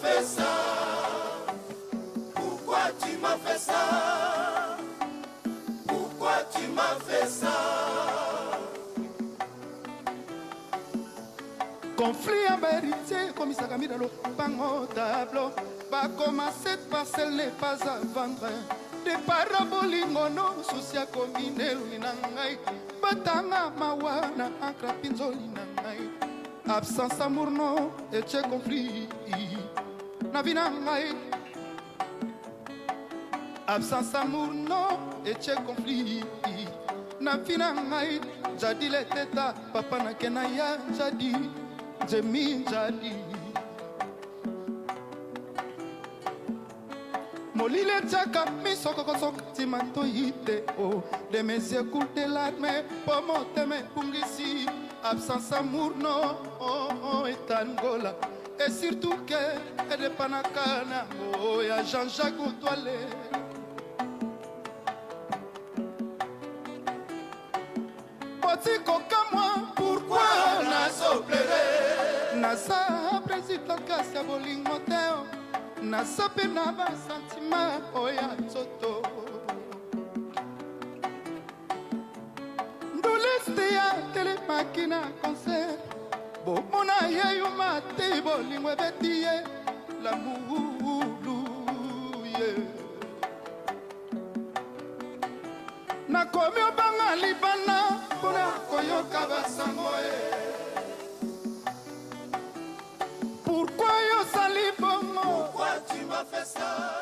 fait ça? Pourquoi tu m'as fait ça? Pourquoi tu m'as fait ça? Conflit à vérité, comme ça camille dans le panneau tableau. Pas comme cette parcelle n'est pas à vendre. Des parabolingono, soucia combine l'inangai. Batanga mawana, akrapinzo l'inangai. Absence amour no, et che conflit. Navinangai. Absence amour no, et che conflit. Navinangai. Jadi le teta, papa na kenaya, jadi. Jemi jadi Molile tchaka misoko kosok timanto yite o de mes yeux coulent des larmes pour monter mes pungisi absence amour no et Angola et surtout que et de panakana oh ya Jean-Jacques Outoilé Poti koka moi pourquoi na soplere Nasa président Kassia bolingo teo Nasa pena ba sentiment oya tsoto Ndoleste ya telemakina concert Bomona yeyo mate bolingo betiye La mouluye Nakomi obanga libana Pona koyoka basangoe Pourquoi tu m'as fait ça?